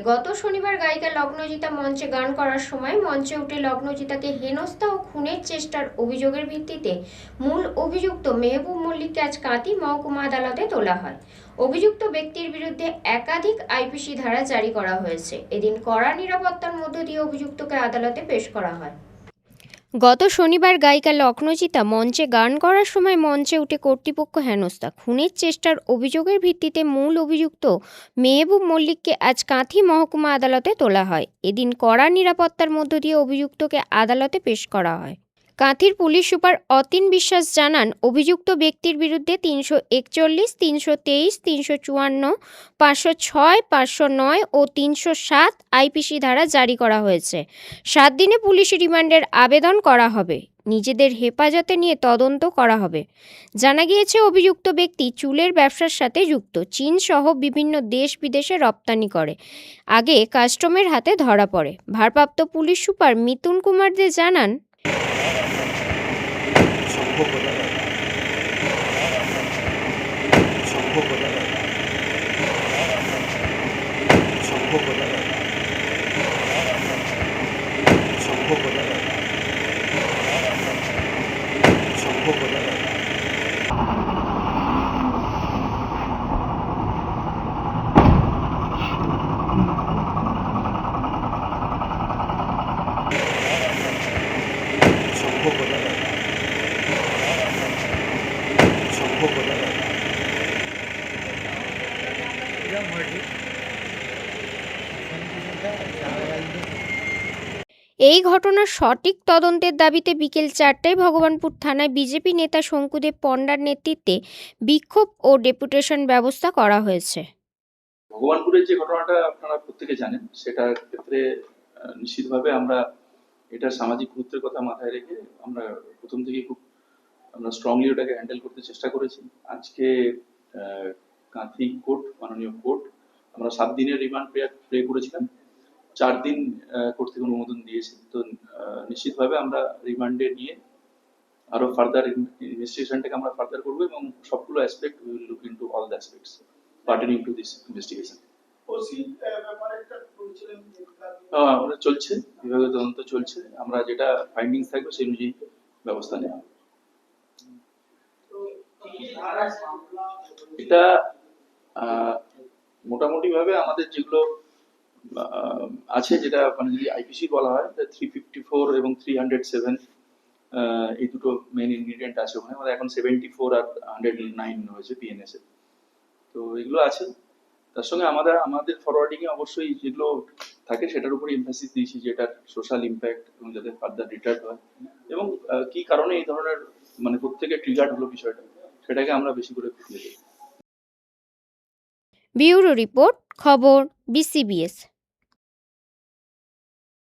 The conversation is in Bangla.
গত শনিবার গায়িকা লগ্নজিতা মঞ্চে গান করার সময় মঞ্চে উঠে লগ্নজিতাকে হেনস্থা ও খুনের চেষ্টার অভিযোগের ভিত্তিতে মূল অভিযুক্ত মেহবুব মল্লিককে আজ কাঁথি মহকুমা আদালতে তোলা হয়। অভিযুক্ত ব্যক্তির বিরুদ্ধে একাধিক আইপিসি ধারা জারি করা হয়েছে। এদিন কড়া নিরাপত্তার মধ্য দিয়ে অভিযুক্তকে আদালতে পেশ করা হয়। গত শনিবার গায়িকা লগ্নজিতা মঞ্চে গান করার সময় মঞ্চে উঠে কর্তৃপক্ষ হেনস্থা খুনের চেষ্টার অভিযোগের ভিত্তিতে মূল অভিযুক্ত মেহবুব মল্লিককে আজ কাঁথি মহকুমা আদালতে তোলা হয়। এদিন কড়া নিরাপত্তার মধ্য দিয়ে অভিযুক্তকে আদালতে পেশ করা হয়। কাঁথির পুলিশ সুপার অতীন বিশ্বাস জানান, অভিযুক্ত ব্যক্তির বিরুদ্ধে 341, 323, 354, 506, 509 ও 307 আইপিসি ধারা জারি করা হয়েছে। 7 দিনে পুলিশি রিমান্ডের আবেদন করা হবে। নিজেদের হেফাজতে নিয়ে তদন্ত করা হবে। জানা গিয়েছে, অভিযুক্ত ব্যক্তি চুলের ব্যবসার সাথে যুক্ত। চীন সহ বিভিন্ন দেশ বিদেশে রপ্তানি করে। আগে কাস্টমের হাতে ধরা পড়ে। ভারপ্রাপ্ত পুলিশ সুপার মিতুন কুমার দে জানান, এই ঘটনার সঠিক তদন্তের দাবিতে বিকেল 4টায় ভগবানপুর থানায় বিজেপি নেতা শঙ্কুদেব পণ্ডার নেতৃত্বে বিক্ষোভ ও ডেপুটেশন ব্যবস্থা করা হয়েছে। ভগবানপুরের যে ঘটনাটা আপনারা প্রত্যেকে জানেন, সেটার ক্ষেত্রে নিশ্চিতভাবে আমরা এটা সামাজিক গুরুত্বের কথা মাথায় রেখে আমরা প্রথম থেকেই আমরা স্ট্রংলি ওটাকে হ্যান্ডেল করতে চেষ্টা করেছি। আজকে কাঁথি কোর্ট, মাননীয় কোর্ট, আমরা 7 দিনের রিমান্ড প্রে করেছিলাম। 4 দিন কোর্ট থেকে অনুমোদন দিয়েছে। তো নিশ্চিতভাবে আমরা রিমান্ডে নিয়ে আরো ফার্দার ইনভেস্টিগেশনটাকে আমরা ফার্দার করবো এবং সবগুলো aspect we will look into all the aspects pertaining to this investigation. আমাদের চলছে, বিভাগীয় তদন্ত চলছে। আমরা যেটা ফাইন্ডিংস থাকবে সেই অনুযায়ী ব্যবস্থা নেওয়া হবে। এটা মোটামুটি ভাবে আমাদের যেগুলো আছে, যেটা মানে যদি আইপিসি বলা হয়, 354 এবং 307 এই দুটো মেইন ইনগ্রেডিয়েন্ট আছে ওখানে। আমাদের এখন 74 আর 109 হয়েছে পিএনএস এ। তো এগুলো আছে। তার সঙ্গে আমাদের ফরওয়ার্ডিং এ অবশ্যই যেগুলো থাকে সেটার উপর এমফাসিস দিয়েছি, যেটার সোশ্যাল ইমপ্যাক্ট এবং যাতে ফার্দার রিটার্ড হয় এবং কি কারণে এই ধরনের মানে প্রত্যেকে ট্রিগার্ড হলো বিষয়টা, সেটাকে আমরা বেশি করে খুঁজে দেখি। ব্যুরো রিপোর্ট, খবর, বিসিবিএস।